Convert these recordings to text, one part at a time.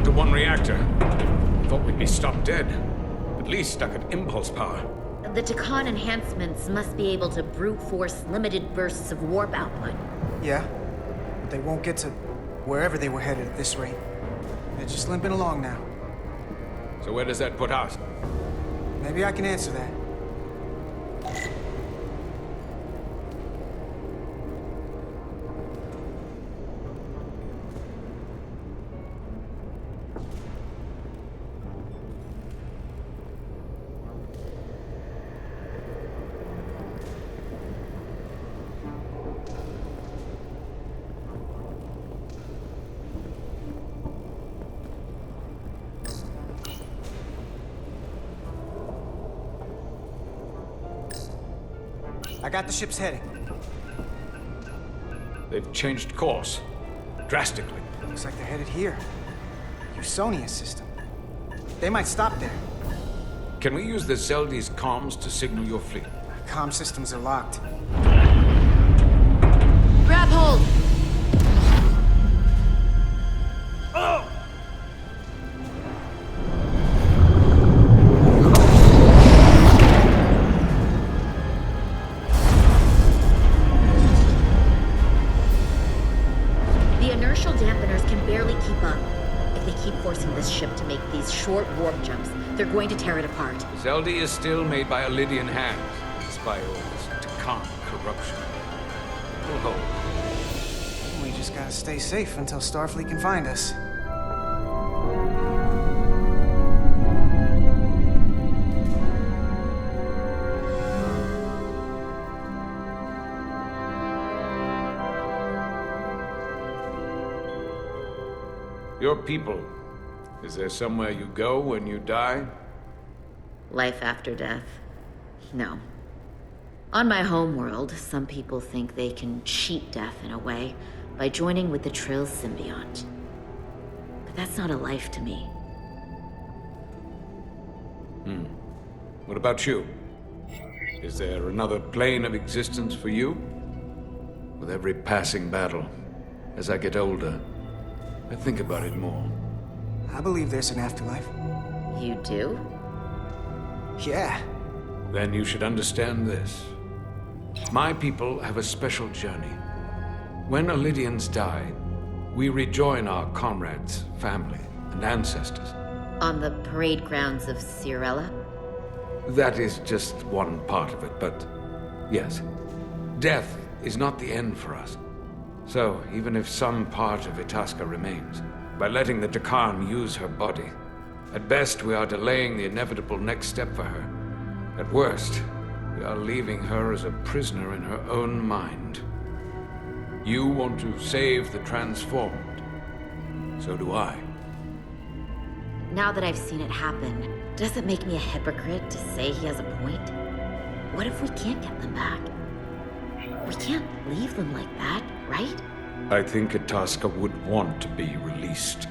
down to one reactor. Thought we'd be stopped dead. At least stuck at impulse power. The Takan enhancements must be able to brute force limited bursts of warp output. Yeah, but they won't get to wherever they were headed at this rate. They're just limping along now. So where does that put us? Maybe I can answer that. I got the ship's heading. They've changed course. Drastically. Looks like they're headed here. Usonia system. They might stop there. Can we use the Zeldi's comms to signal your fleet? Comm systems are locked. Grab hold! Oh! The inertial dampeners can barely keep up. If they keep forcing this ship to make these short warp jumps, they're going to tear it apart. Zeldi is still made by Lydian hands, despite all this Takan corruption. We'll hold. We just gotta stay safe until Starfleet can find us. Your people. Is there somewhere you go when you die? Life after death? No. On my homeworld, some people think they can cheat death in a way by joining with the Trill symbiont. But that's not a life to me. What about you? Is there another plane of existence for you? With every passing battle, as I get older, I think about it more. I believe there's an afterlife. You do? Yeah. Then you should understand this. My people have a special journey. When Lydians die, we rejoin our comrades, family, and ancestors. On the parade grounds of Cirella? That is just one part of it, but yes. Death is not the end for us. So, even if some part of Itasca remains, by letting the Takan use her body, at best we are delaying the inevitable next step for her. At worst, we are leaving her as a prisoner in her own mind. You want to save the transformed. So do I. Now that I've seen it happen, does it make me a hypocrite to say he has a point? What if we can't get them back? We can't leave them like that, right? I think Itasca would want to be released.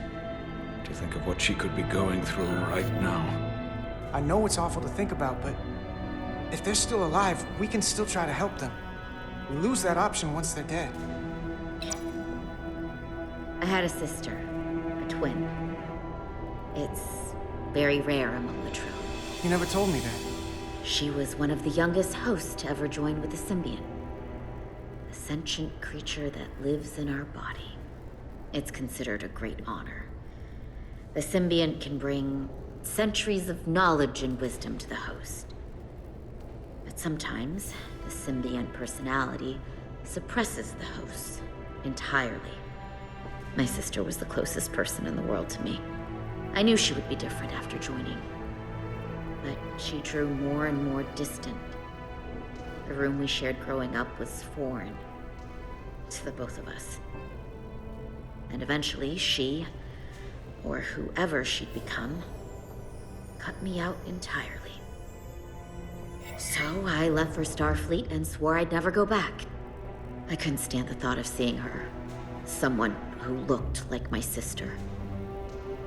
To think of what she could be going through right now. I know it's awful to think about, but if they're still alive, we can still try to help them. We lose that option once they're dead. I had a sister, a twin. It's very rare among the Trill. You never told me that. She was one of the youngest hosts to ever join with the symbiont. A sentient creature that lives in our body. It's considered a great honor. The symbiont can bring centuries of knowledge and wisdom to the host. But sometimes, the symbiont personality suppresses the host entirely. My sister was the closest person in the world to me. I knew she would be different after joining. But she drew more and more distant. The room we shared growing up was foreign to the both of us. And eventually she, or whoever she'd become, cut me out entirely. So I left for Starfleet and swore I'd never go back. I couldn't stand the thought of seeing her. Someone who looked like my sister.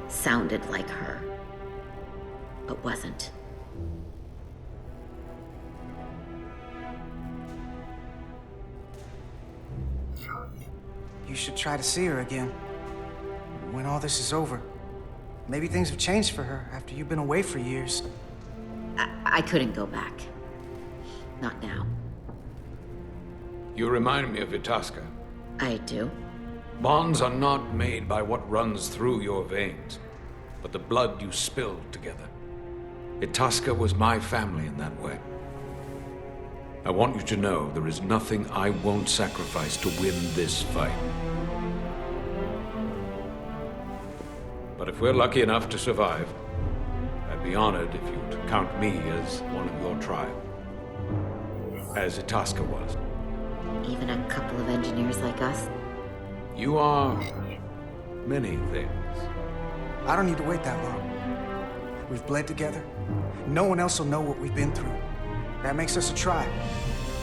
Sounded like her. But wasn't. You should try to see her again. When all this is over. Maybe things have changed for her after you've been away for years. I couldn't go back. Not now. You remind me of Itasca. I do? Bonds are not made by what runs through your veins, but the blood you spilled together. Itasca was my family in that way. I want you to know there is nothing I won't sacrifice to win this fight. But if we're lucky enough to survive, I'd be honored if you'd count me as one of your tribe. As Itasca was. Even a couple of engineers like us? You are many things. I don't need to wait that long. We've bled together. No one else will know what we've been through. That makes us a tribe.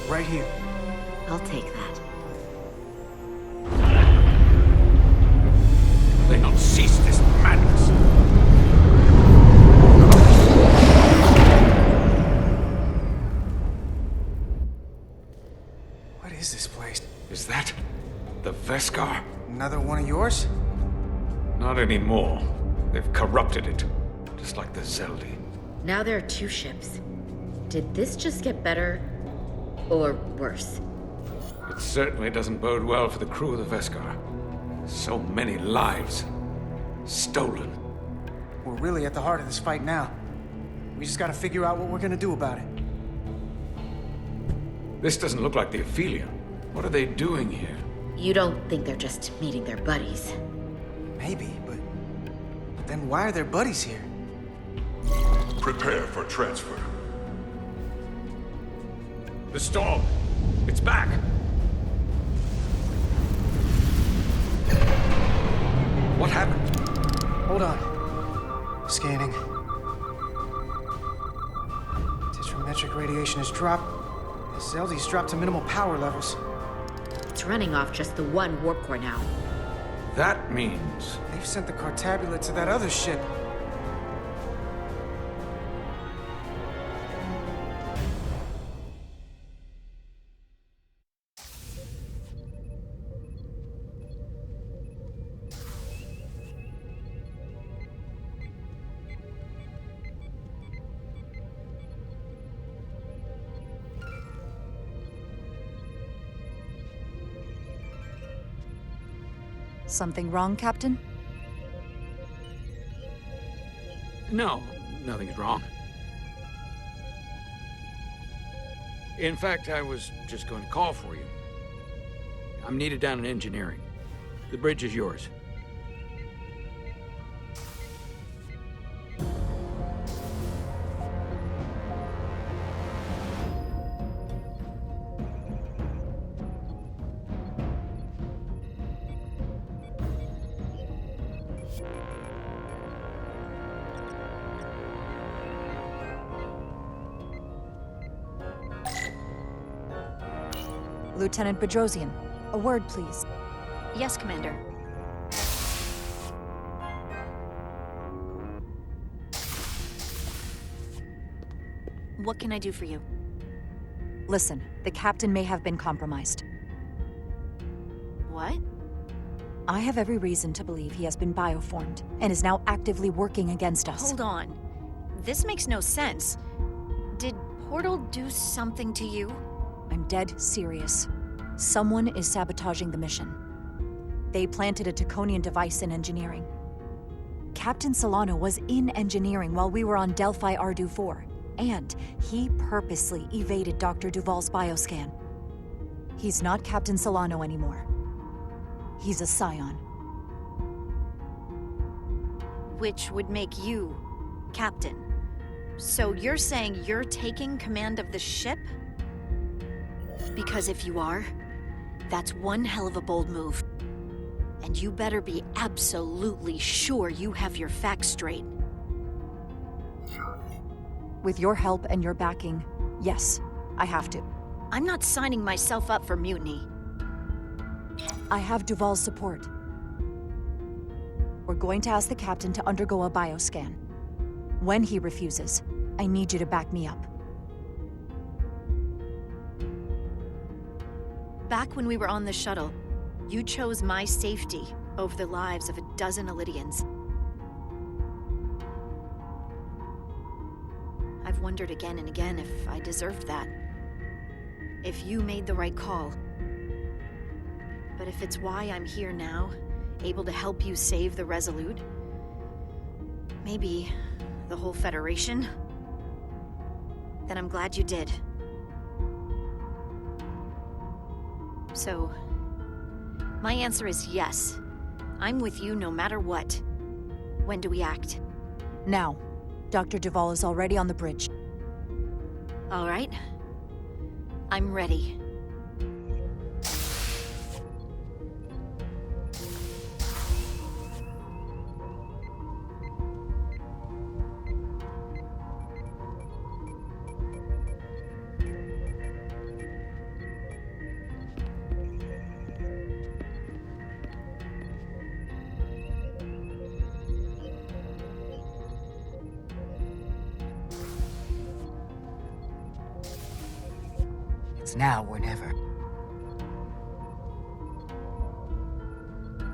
Right here. I'll take that. They not cease this madness. What is this place? Is that the Veskar? Another one of yours? Not anymore. They've corrupted it, just like the Zeldi. Now there are 2 ships. Did this just get better? Or worse? It certainly doesn't bode well for the crew of the Veskar. So many lives stolen. We're really at the heart of this fight now. We just gotta figure out what we're gonna do about it. This doesn't look like the Ophelia. What are they doing here? You don't think they're just meeting their buddies? Maybe, but then why are their buddies here? Prepare for transfer. The storm! It's back! What happened? Hold on. Scanning. Tetrametric radiation has dropped. The Zeldi's dropped to minimal power levels. It's running off just the one warp core now. That means... They've sent the Cartabula to that other ship. Something wrong, Captain? No, nothing's wrong. In fact, I was just going to call for you. I'm needed down in engineering. The bridge is yours. Lieutenant Bedrosian, a word, please. Yes, Commander. What can I do for you? Listen, the captain may have been compromised. What? I have every reason to believe he has been bioformed and is now actively working against us. Hold on. This makes no sense. Did Portal do something to you? I'm dead serious. Someone is sabotaging the mission. They planted a Taconian device in engineering. Captain Solano was in engineering while we were on Delphi Ardu 4, and he purposely evaded Dr. Duval's bioscan. He's not Captain Solano anymore. He's a Scion. Which would make you Captain. So you're saying you're taking command of the ship? Because if you are, that's one hell of a bold move. And you better be absolutely sure you have your facts straight. With your help and your backing, yes, I have to. I'm not signing myself up for mutiny. I have Duval's support. We're going to ask the captain to undergo a bioscan. When he refuses, I need you to back me up. Back when we were on the shuttle, you chose my safety over the lives of a dozen Elydians. I've wondered again and again if I deserved that. If you made the right call. But if it's why I'm here now, able to help you save the Resolute, maybe the whole Federation, then I'm glad you did. So, my answer is yes. I'm with you no matter what. When do we act? Now. Dr. Duvall is already on the bridge. All right. I'm ready. It's now or never.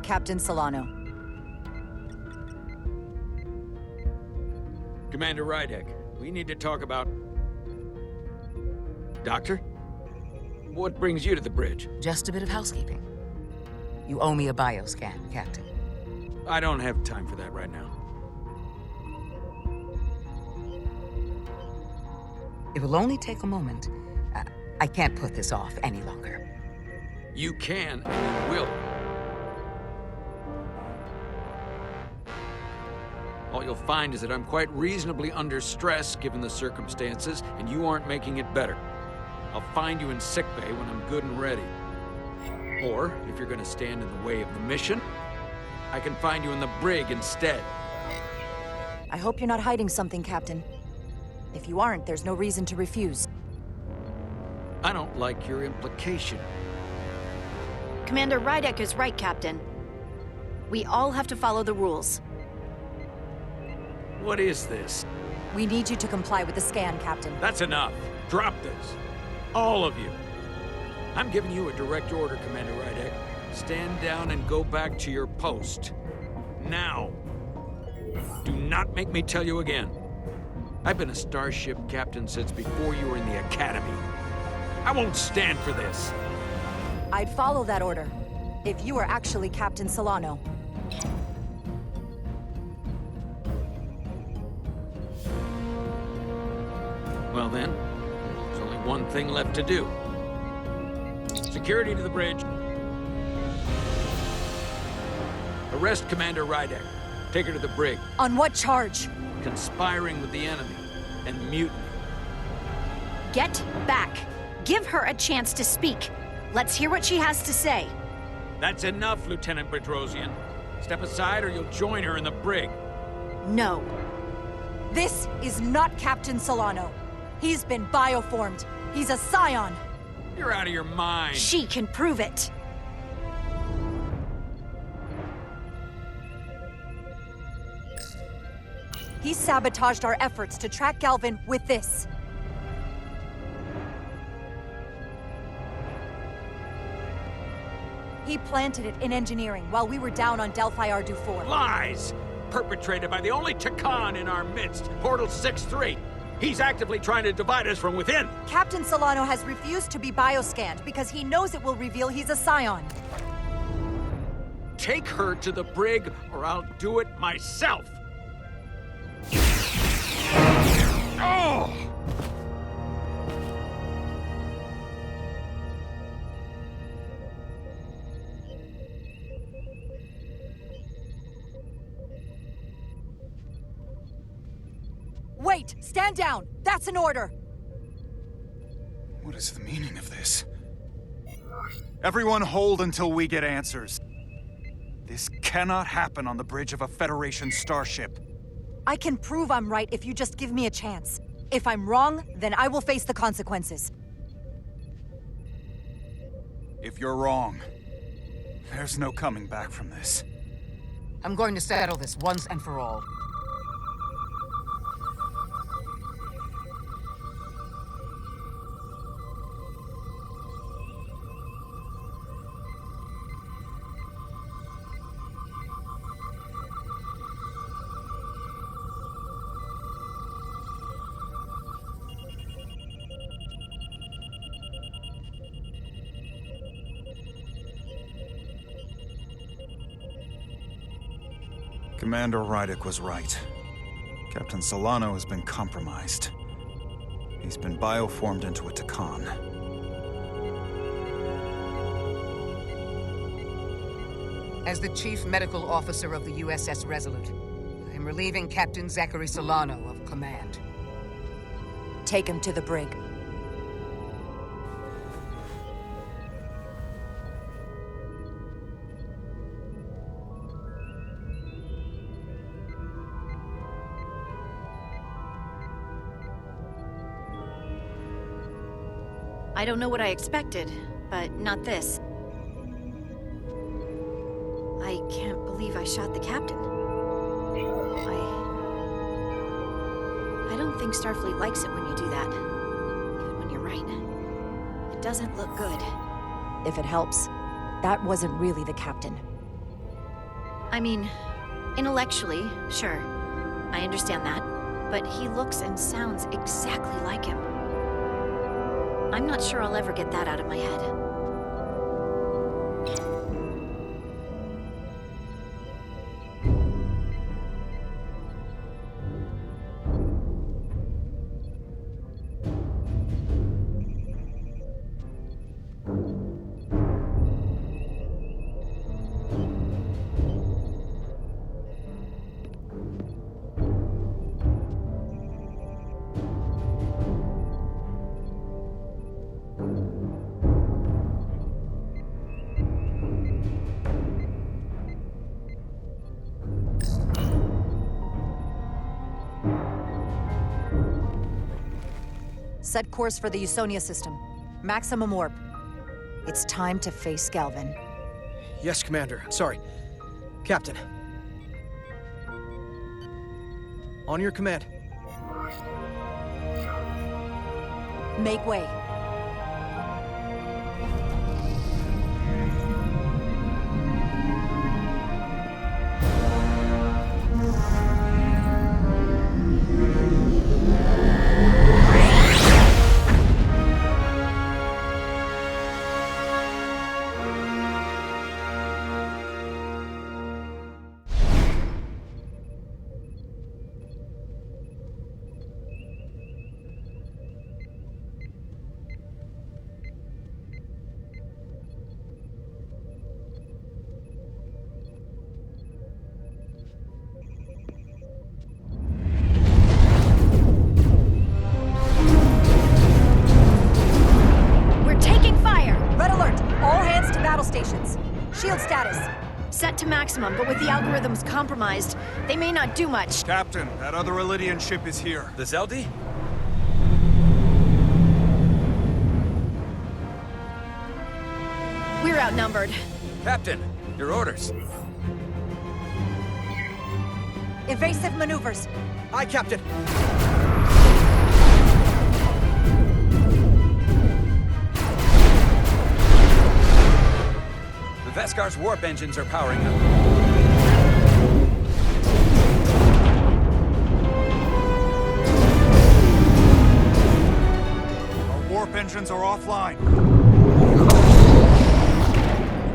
Captain Solano. Commander Rydek, we need to talk about... Doctor? What brings you to the bridge? Just a bit of housekeeping. You owe me a bioscan, Captain. I don't have time for that right now. It will only take a moment. I can't put this off any longer. You can, and you will. All you'll find is that I'm quite reasonably under stress given the circumstances, and you aren't making it better. I'll find you in sickbay when I'm good and ready. Or, if you're gonna stand in the way of the mission, I can find you in the brig instead. I hope you're not hiding something, Captain. If you aren't, there's no reason to refuse. I don't like your implication. Commander Rydek is right, Captain. We all have to follow the rules. What is this? We need you to comply with the scan, Captain. That's enough. Drop this. All of you. I'm giving you a direct order, Commander Rydek. Stand down and go back to your post. Now. Do not make me tell you again. I've been a starship captain since before you were in the Academy. I won't stand for this. I'd follow that order, if you were actually Captain Solano. Well then, there's only one thing left to do. Security to the bridge. Arrest Commander Rydek. Take her to the brig. On what charge? Conspiring with the enemy and mutiny. Get back. Give her a chance to speak. Let's hear what she has to say. That's enough, Lieutenant Bedrosian. Step aside or you'll join her in the brig. No. This is not Captain Solano. He's been bioformed. He's a scion. You're out of your mind. She can prove it. He sabotaged our efforts to track Galvin with this. He planted it in engineering while we were down on Delphi Ardu 4. Lies! Perpetrated by the only Takan in our midst, Portal 6-3. He's actively trying to divide us from within. Captain Solano has refused to be bioscanned because he knows it will reveal he's a scion. Take her to the brig or I'll do it myself. Oh! Wait! Stand down! That's an order! What is the meaning of this? Everyone hold until we get answers. This cannot happen on the bridge of a Federation starship. I can prove I'm right if you just give me a chance. If I'm wrong, then I will face the consequences. If you're wrong, there's no coming back from this. I'm going to settle this once and for all. Commander Rydick was right. Captain Solano has been compromised. He's been bioformed into a Takan. As the Chief Medical Officer of the USS Resolute, I'm relieving Captain Zachary Solano of command. Take him to the brig. I don't know what I expected, but not this. I can't believe I shot the captain. I don't think Starfleet likes it when you do that. Even when you're right. It doesn't look good. If it helps, that wasn't really the captain. I mean, intellectually, sure. I understand that. But he looks and sounds exactly like him. I'm not sure I'll ever get that out of my head. Set course for the Usonia system. Maximum warp. It's time to face Galvin. Yes, Commander. Sorry. Captain. On your command. Make way. Shield status. Set to maximum, but with the algorithms compromised, they may not do much. Captain, that other Elydian ship is here. The Zeldi? We're outnumbered. Captain, your orders. Evasive maneuvers. Aye, Captain. The Veskar's warp engines are powering up. Our warp engines are offline.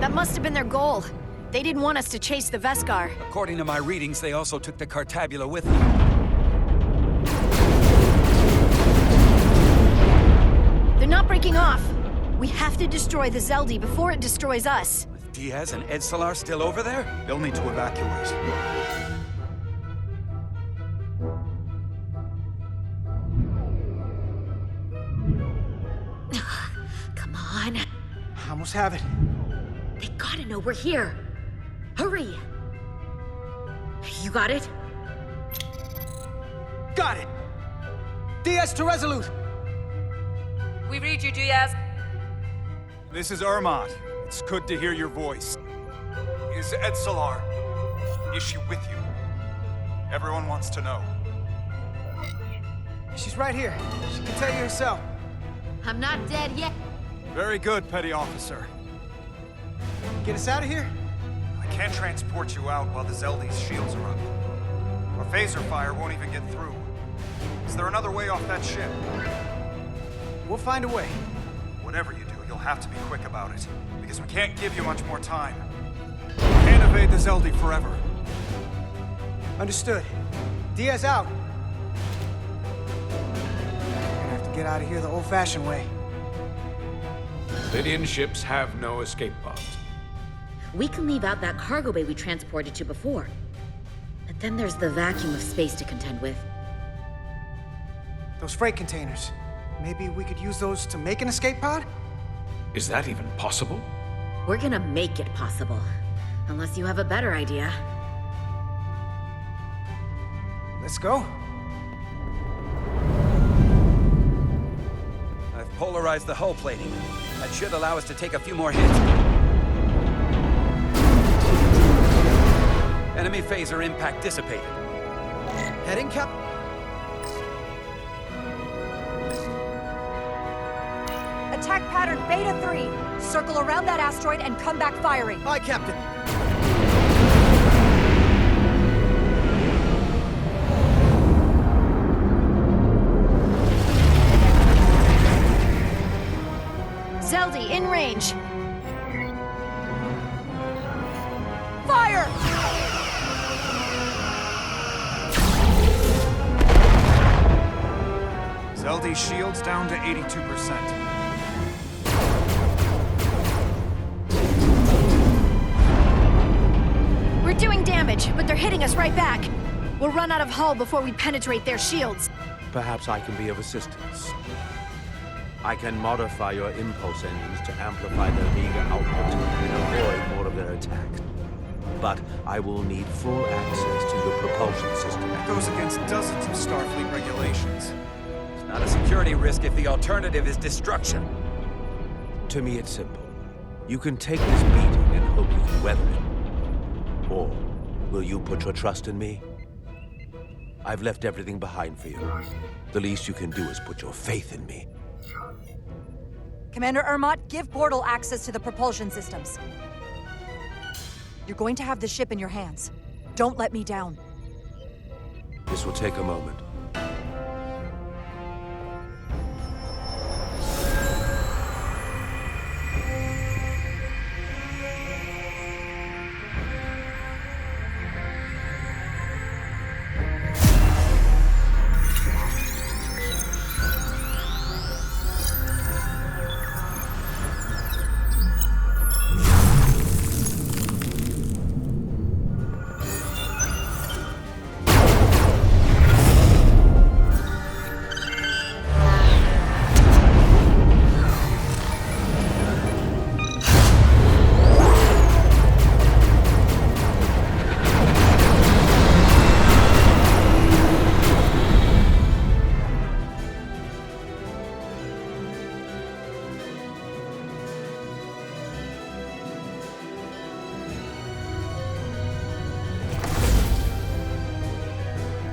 That must have been their goal. They didn't want us to chase the Veskar. According to my readings, they also took the Cartabula with them. They're not breaking off. We have to destroy the Zeldi before it destroys us. Diaz and Edsalar still over there? They'll need to evacuate. Come on. I almost have it. They gotta know we're here. Hurry! You got it? Got it! Diaz to Resolute! We read you, Diaz. This is Ermot. It's good to hear your voice. Is Edsalar? Is she with you? Everyone wants to know. She's right here. She can tell you herself. I'm not dead yet. Very good, Petty Officer. Get us out of here? I can't transport you out while the Zeldi's shields are up. Our phaser fire won't even get through. Is there another way off that ship? We'll find a way. Whatever you do, you'll have to be quick about it, because we can't give you much more time. We can't evade the Zeldi forever. Understood. Diaz out. Gonna have to get out of here the old-fashioned way. Lydian ships have no escape pods. We can leave out that cargo bay we transported to before. But then there's the vacuum of space to contend with. Those freight containers. Maybe we could use those to make an escape pod? Is that even possible? We're gonna make it possible. Unless you have a better idea. Let's go. I've polarized the hull plating. That should allow us to take a few more hits. Enemy phaser impact dissipated. Heading, Cap... Attack pattern Beta 3. Circle around that asteroid and come back firing. Aye, Captain. Zeldy, in range. Fire! Zeldy's shield's down to 82%. We're doing damage, but they're hitting us right back. We'll run out of hull before we penetrate their shields. Perhaps I can be of assistance. I can modify your impulse engines to amplify their meager output and avoid more of their attacks. But I will need full access to your propulsion system. That goes against dozens of Starfleet regulations. It's not a security risk if the alternative is destruction. To me, it's simple. You can take this beating and hope you can weather it. Or will you put your trust in me? I've left everything behind for you. The least you can do is put your faith in me. Commander Ermot, give portal access to the propulsion systems. You're going to have the ship in your hands. Don't let me down. This will take a moment.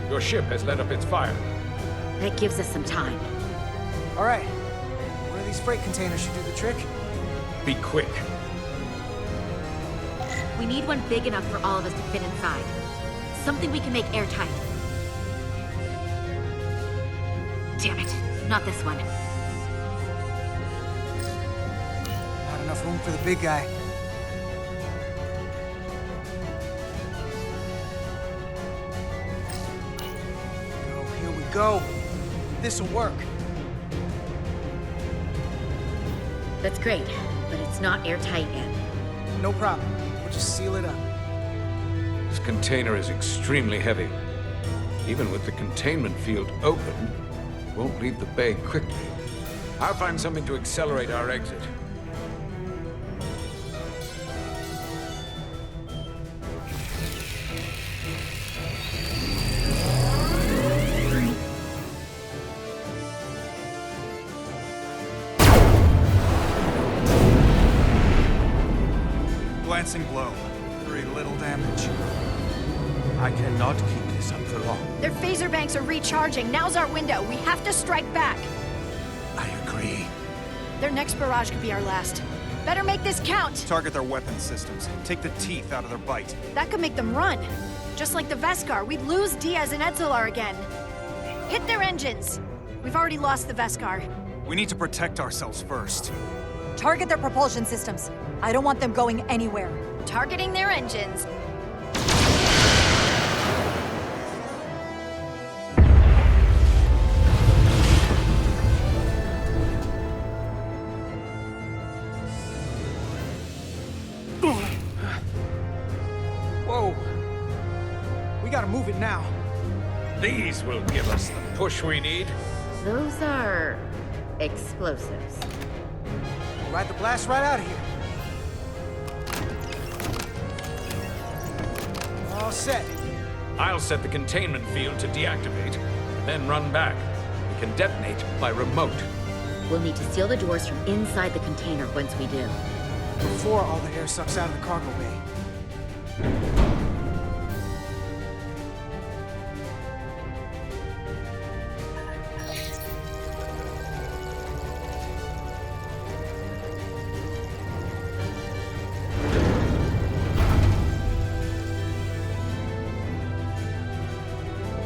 Your ship has let up its fire. That gives us some time. All right. One of these freight containers should do the trick. Be quick. We need one big enough for all of us to fit inside. Something we can make airtight. Damn it, not this one. Not enough room for the big guy. Here we go. This'll work. That's great, but it's not airtight yet. No problem. We'll just seal it up. This container is extremely heavy. Even with the containment field open, it won't leave the bay quickly. I'll find something to accelerate our exit. Glancing blow. Very little damage. I cannot keep this up for long. Their phaser banks are recharging. Now's our window. We have to strike back. I agree. Their next barrage could be our last. Better make this count. Target their weapon systems. Take the teeth out of their bite. That could make them run. Just like the Veskar, we'd lose Diaz and Edzelar again. Hit their engines. We've already lost the Veskar. We need to protect ourselves first. Target their propulsion systems. I don't want them going anywhere. Targeting their engines. move it now. These will give us the push we need. Those are explosives. We'll ride the blast right out of here. All set. I'll set the containment field to deactivate, then run back. We can detonate by remote. We'll need to seal the doors from inside the container once we do. Before all the air sucks out of the cargo bay.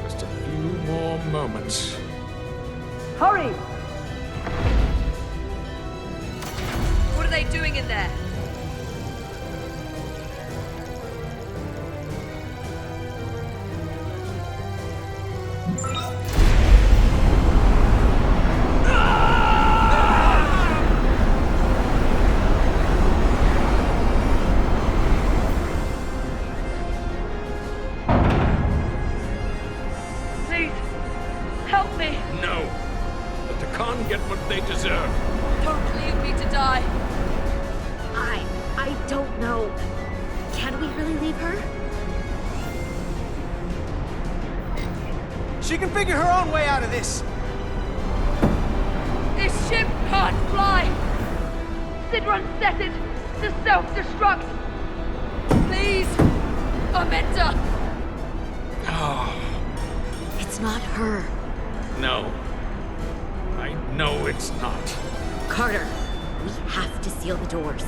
Just a few more moments. Hurry! What are they doing in there? Please, help me! No. Let the Khan get what they deserve. Don't leave me to die. I don't know. Can we really leave her? She can figure her own way out of this. This ship can't fly! Sidron set it to self-destruct! Please! Amenta! It's not her. No. I know it's not. Carter, we have to seal the doors.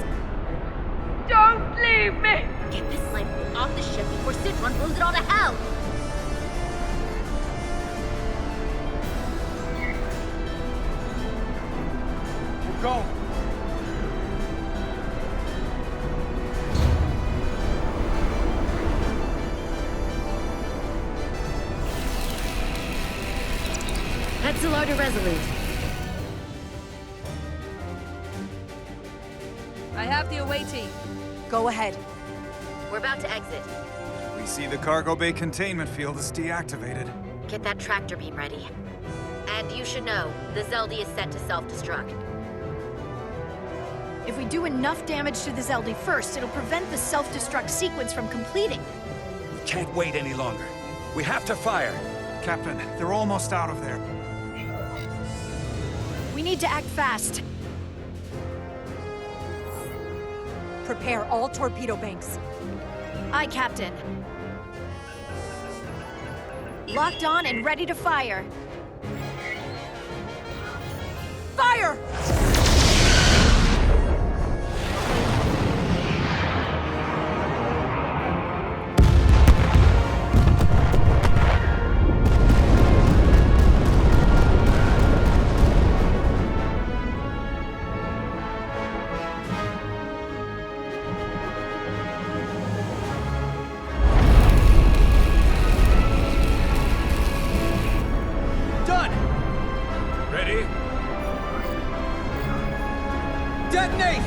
Don't leave me! Get this life off the ship before Sidron blows it all to hell! We're going. Resolute to Resolute. I have the awaiting. Go ahead. We're about to exit. We see the cargo bay containment field is deactivated. Get that tractor beam ready. And you should know, the Zeldy is set to self-destruct. If we do enough damage to the Zeldy first, it'll prevent the self-destruct sequence from completing. We can't wait any longer. We have to fire. Captain, they're almost out of there. We need to act fast. Prepare all torpedo banks. Aye, Captain. Locked on and ready to fire. Fire! Ready? Detonate!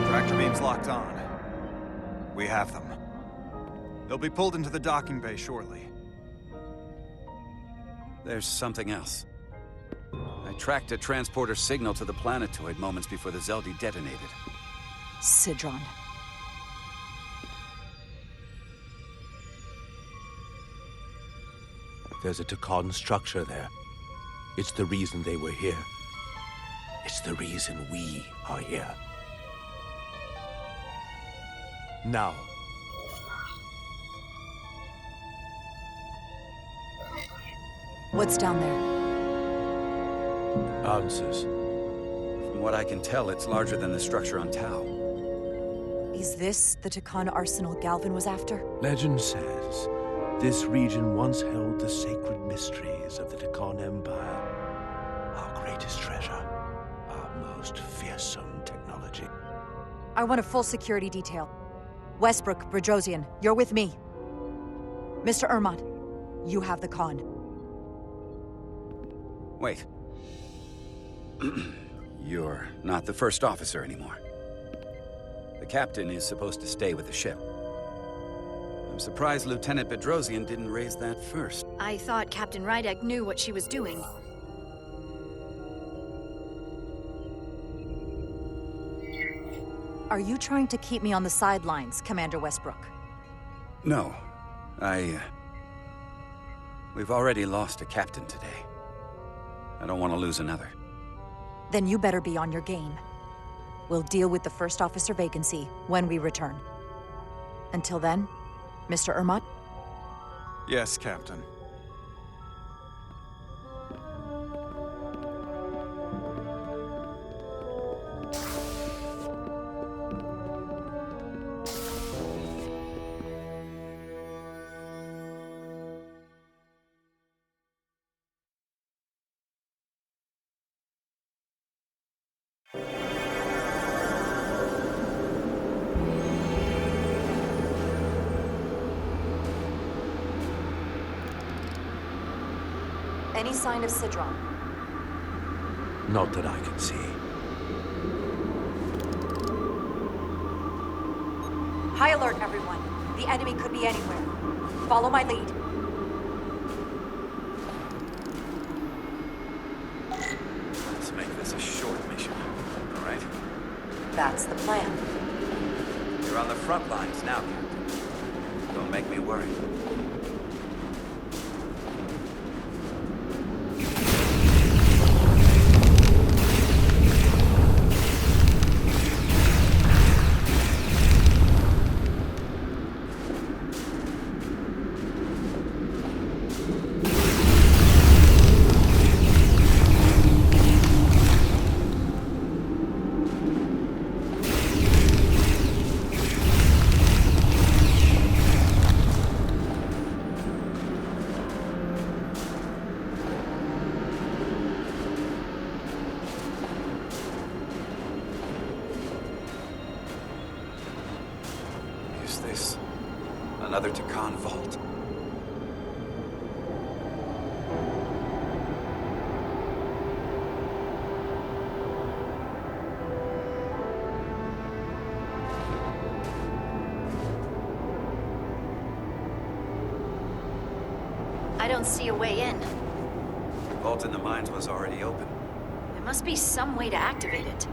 Tractor beams locked on. We have them. They'll be pulled into the docking bay shortly. There's something else. I tracked a transporter signal to the planetoid moments before the Zeldy detonated. Sidron. There's a Takan structure there. It's the reason they were here. It's the reason we are here. Now. What's down there? Answers. From what I can tell, it's larger than the structure on Tau. Is this the Takan arsenal Galvin was after? Legend says this region once held the sacred mysteries of the Takan Empire. Our greatest treasure. Our most fearsome technology. I want a full security detail. Westbrook, Bredrosian, you're with me. Mr. Ermont, you have the con. Wait. You're not the first officer anymore. The captain is supposed to stay with the ship. I'm surprised Lieutenant Bedrosian didn't raise that first. I thought Captain Rydek knew what she was doing. Are you trying to keep me on the sidelines, Commander Westbrook? No. We've already lost a captain today. I don't want to lose another. Then you better be on your game. We'll deal with the first officer vacancy when we return. Until then, Mr. Ermont? Yes, Captain. Any sign of Sidron? Not that I can see. High alert, everyone. The enemy could be anywhere. Follow my lead. Let's make this a short mission, all right? That's the plan. You're on the front lines now, Captain. Don't make me worry. Another Takan vault. I don't see a way in. The vault in the mines was already open. There must be some way to activate it.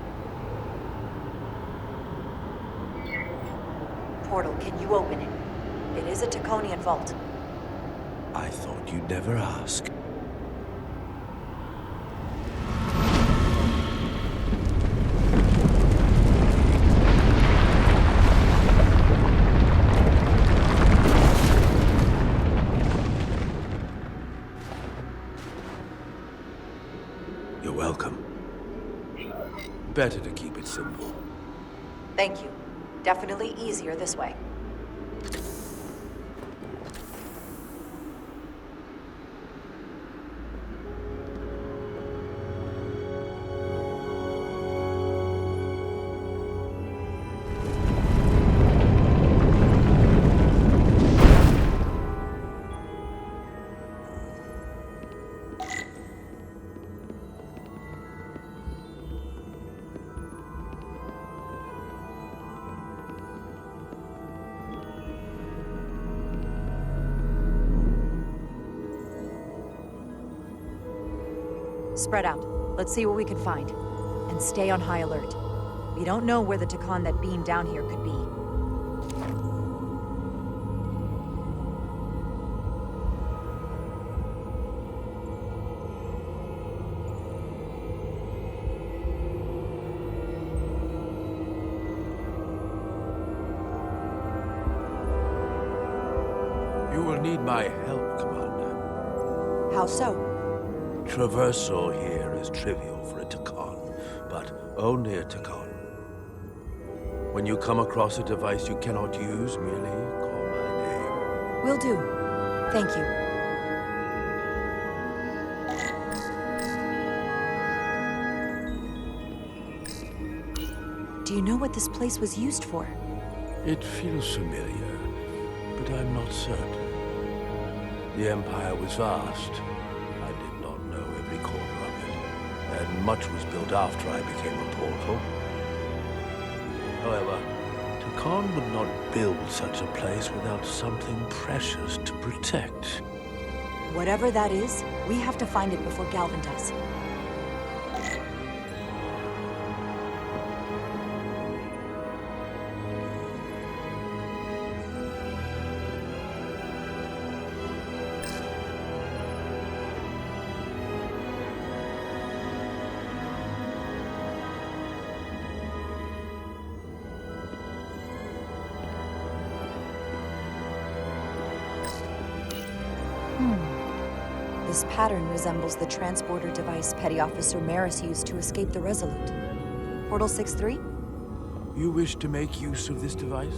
Portal, can you open it? It is a Taconian vault. I thought you'd never ask. You're welcome. Better to keep it simple. Thank you. Definitely easier this way. Spread out. Let's see what we can find. And stay on high alert. We don't know where the Takan that beamed down here could be. You will need my help, Commander. How so? Traversal here is trivial for a Takan, but only a Takan. When you come across a device you cannot use, merely call my name. Will do. Thank you. Do you know what this place was used for? It feels familiar, but I'm not certain. The Empire was vast. I did not know every corner of it, and much was built after I became a portal. However, Takan would not build such a place without something precious to protect. Whatever that is, we have to find it before Galvin does. This pattern resembles the transporter device Petty Officer Maris used to escape the Resolute. Portal 6-3? You wish to make use of this device?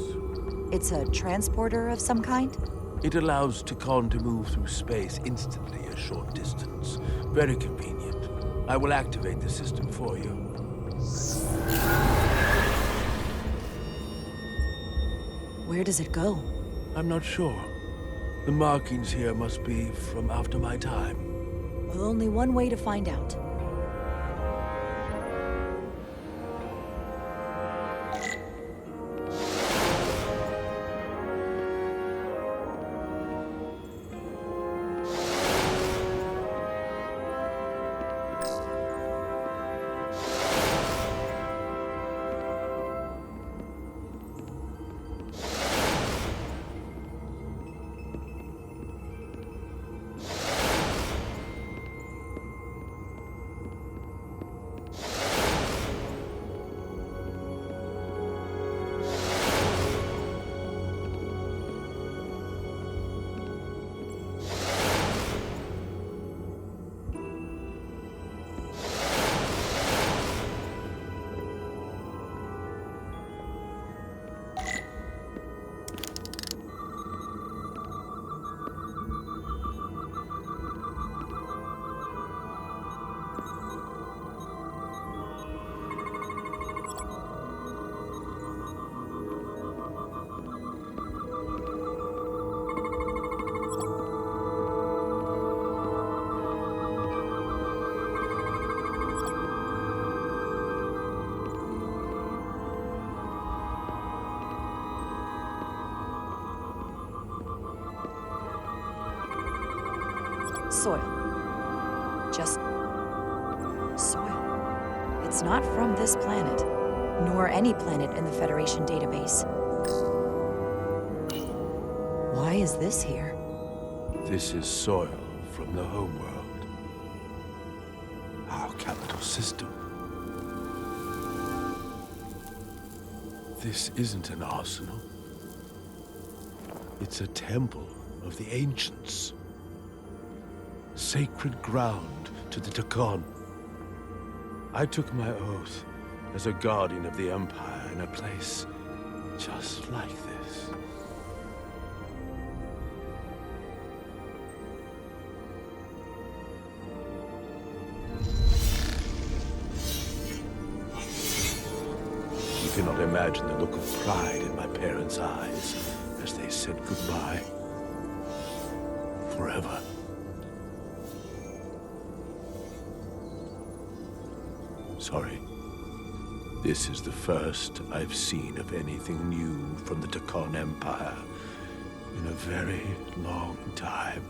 It's a transporter of some kind? It allows Takan to move through space instantly a short distance. Very convenient. I will activate the system for you. Where does it go? I'm not sure. The markings here must be from after my time. Well, only one way to find out. Soil. Just soil. It's not from this planet, nor any planet in the Federation database. Why is this here? This is soil from the homeworld. Our capital system. This isn't an arsenal. It's a temple of the ancients. Sacred ground to the Takan. I took my oath as a guardian of the Empire in a place just like this. You cannot imagine the look of pride in my parents' eyes as they said goodbye. Forever. Sorry. This is the first I've seen of anything new from the Takan Empire in a very long time.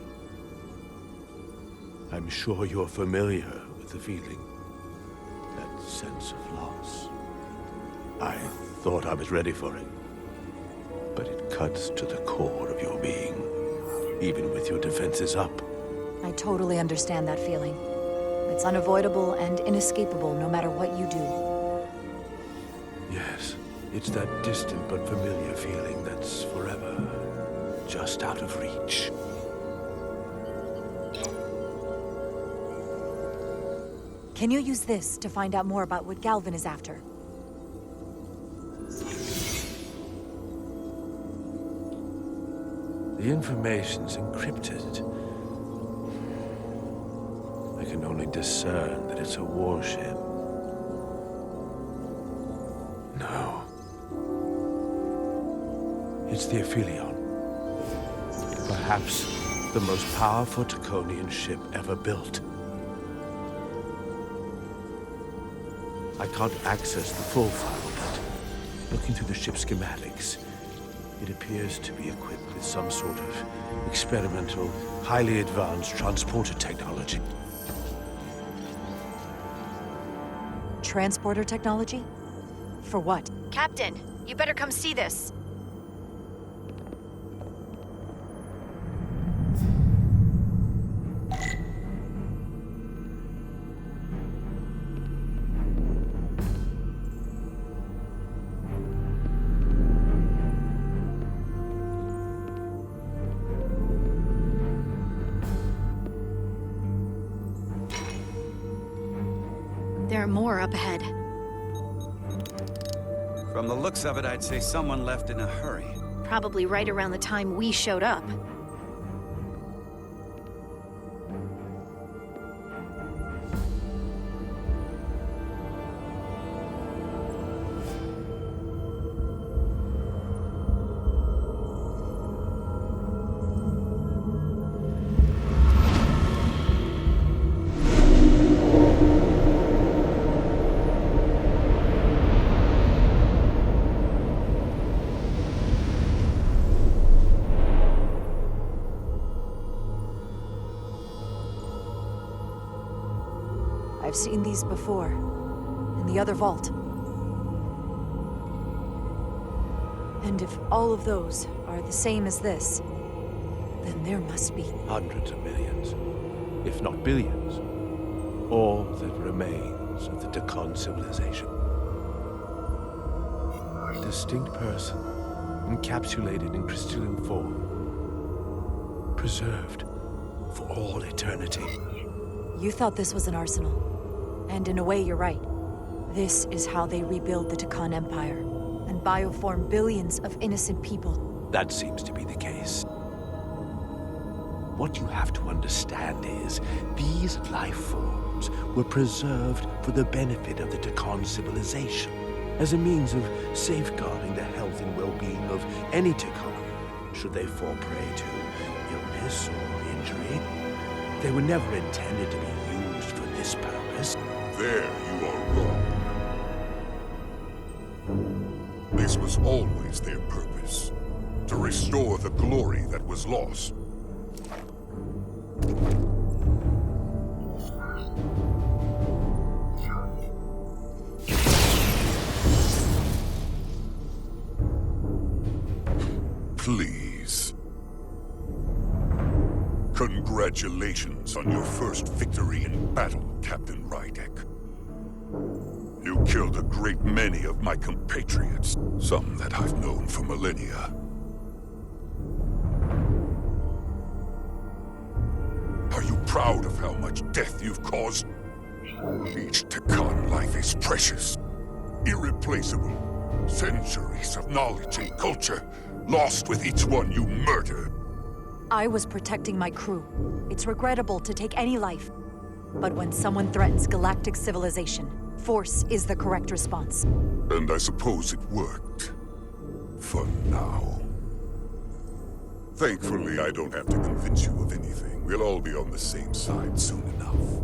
I'm sure you're familiar with the feeling. That sense of loss. I thought I was ready for it. But it cuts to the core of your being, even with your defenses up. I totally understand that feeling. It's unavoidable and inescapable no matter what you do. Yes, it's that distant but familiar feeling that's forever just out of reach. Can you use this to find out more about what Galvin is after? The information's encrypted. I can only discern that it's a warship. No. It's the Aphelion. Perhaps the most powerful Taconian ship ever built. I can't access the full file, but looking through the ship's schematics, it appears to be equipped with some sort of experimental, highly advanced transporter technology. Transporter technology? For what? Captain, you better come see this. There are more up ahead. From the looks of it, I'd say someone left in a hurry. Probably right around the time we showed up. I've seen these before, in the other vault. And if all of those are the same as this, then there must be Hundreds of millions, if not billions. All that remains of the Tacon civilization. A distinct person, encapsulated in crystalline form. Preserved for all eternity. You thought this was an arsenal. And in a way, you're right. This is how they rebuild the Tacon Empire, and bioform billions of innocent people. That seems to be the case. What you have to understand is, these life forms were preserved for the benefit of the Tacon civilization, as a means of safeguarding the health and well-being of any Tacon, should they fall prey to illness or injury. They were never intended to be used for this purpose. There you are wrong. This was always their purpose, to restore the glory that was lost. Please. Congratulations on your first victory in battle, Captain Rydek. You killed a great many of my compatriots, some that I've known for millennia. Are you proud of how much death you've caused? Each Tacon life is precious, irreplaceable. Centuries of knowledge and culture, lost with each one you murdered. I was protecting my crew. It's regrettable to take any life. But when someone threatens galactic civilization, force is the correct response. And I suppose it worked. For now. Thankfully, I don't have to convince you of anything. We'll all be on the same side soon enough.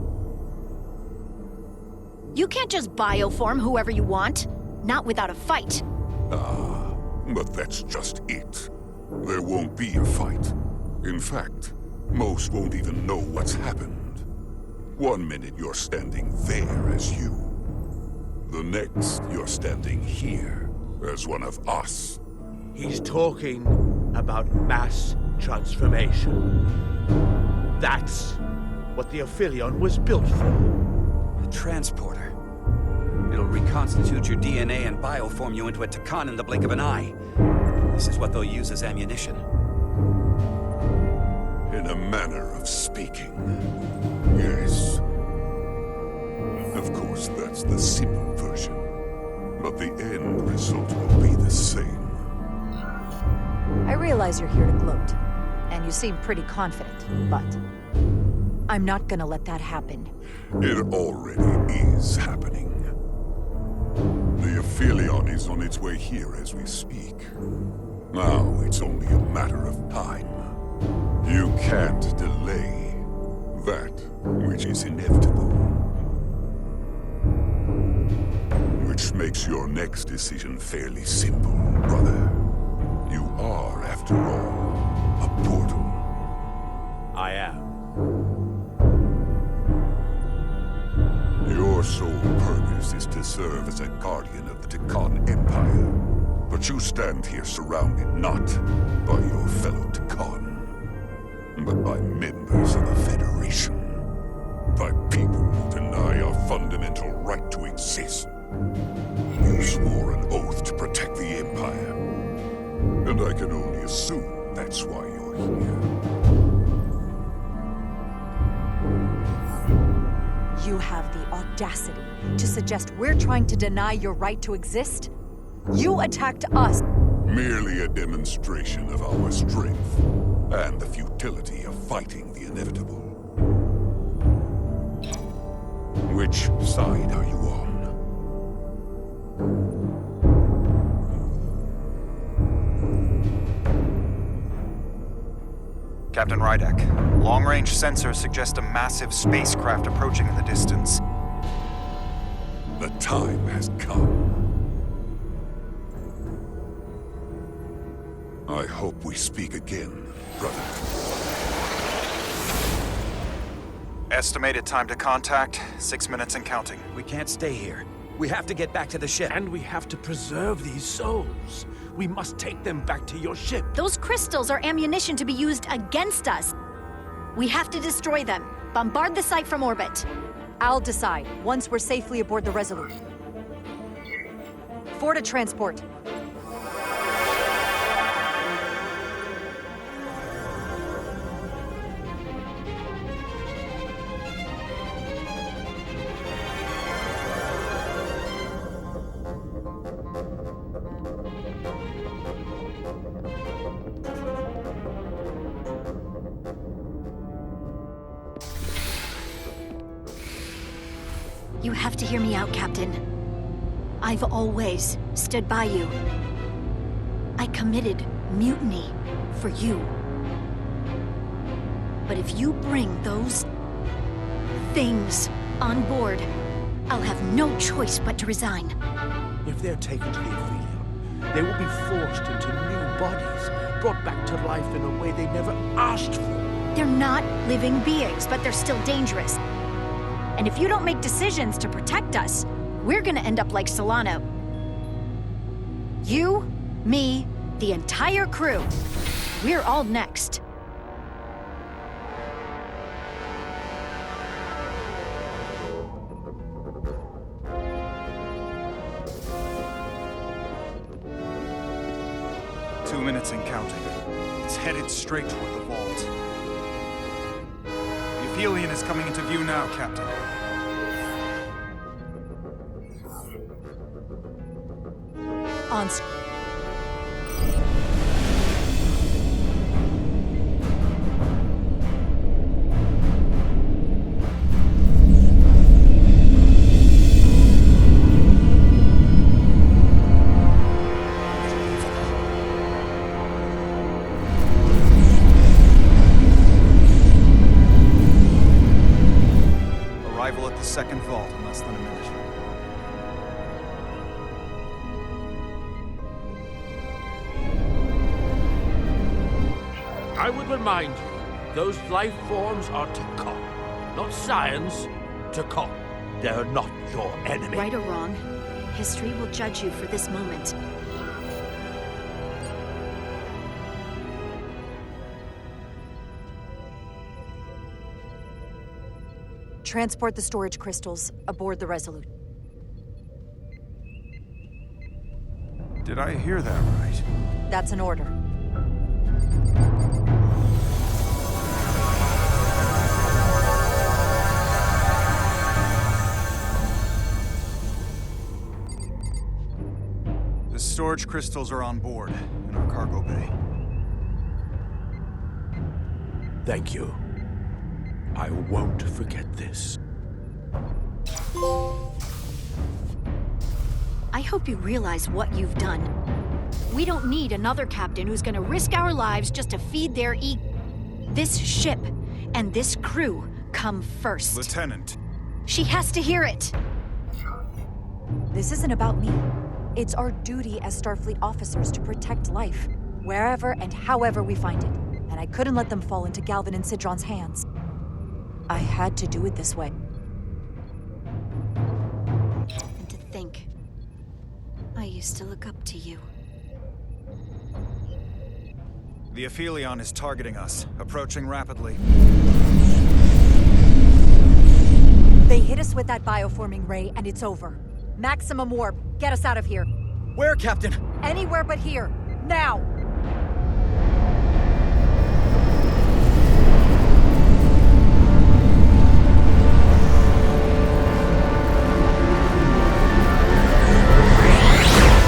You can't just bioform whoever you want. Not without a fight. Ah, but that's just it. There won't be a fight. In fact, most won't even know what's happened. One minute you're standing there as you. The next, you're standing here as one of us. He's talking about mass transformation. That's what the Aphelion was built for. A transporter. It'll reconstitute your DNA and bioform you into a Tacon in the blink of an eye. This is what they'll use as ammunition. In a manner of speaking, yes. Of course, that's the simple version. But the end result will be the same. I realize you're here to gloat, and you seem pretty confident, but I'm not gonna let that happen. It already is happening. The Aphelion is on its way here as we speak. Now it's only a matter of time. You can't delay that which is inevitable. Which makes your next decision fairly simple, brother. You are, after all, a portal. I am. Your sole purpose is to serve as a guardian of the Tikan Empire. But you stand here surrounded not by your fellow Tikan, but by members of the Federation. By people who deny our fundamental right to exist. You swore an oath to protect the Empire. And I can only assume that's why you're here. You have the audacity to suggest we're trying to deny your right to exist? You attacked us! Merely a demonstration of our strength, and the futility of fighting the inevitable. Which side are you on? Captain Rydek, long-range sensors suggest a massive spacecraft approaching in the distance. The time has come. I hope we speak again, brother. Estimated time to contact, 6 minutes and counting. We can't stay here. We have to get back to the ship. And we have to preserve these souls. We must take them back to your ship. Those crystals are ammunition to be used against us. We have to destroy them. Bombard the site from orbit. I'll decide, once we're safely aboard the Resolute. For to transport. You have to hear me out, Captain. I've always stood by you. I committed mutiny for you. But if you bring those things on board, I'll have no choice but to resign. If they're taken to the Aphelion, they will be forced into new bodies, brought back to life in a way they never asked for. They're not living beings, but they're still dangerous. And if you don't make decisions to protect us, we're gonna end up like Solano. You, me, the entire crew. We're all next. Two minutes and counting. It's headed straight toward the vault. The Aphelion is coming into view now, Captain. On screen. Arrival at the second vault in less than a minute. I would remind you, those life forms are Tikan, not science. Tikan. They're not your enemy. Right or wrong, history will judge you for this moment. Transport the storage crystals aboard the Resolute. Did I hear that right? That's an order. storage crystals are on board in our cargo bay. Thank you. I won't forget this. I hope you realize what you've done. We don't need another captain who's gonna risk our lives just to feed their This ship and this crew come first. Lieutenant. She has to hear it. This isn't about me. It's our duty as Starfleet officers to protect life, wherever and however we find it. And I couldn't let them fall into Galvin and Sidron's hands. I had to do it this way. And to think, I used to look up to you. The Aphelion is targeting us, approaching rapidly. They hit us with that bioforming ray, and it's over. Maximum warp. Get us out of here. Where, Captain? Anywhere but here. Now!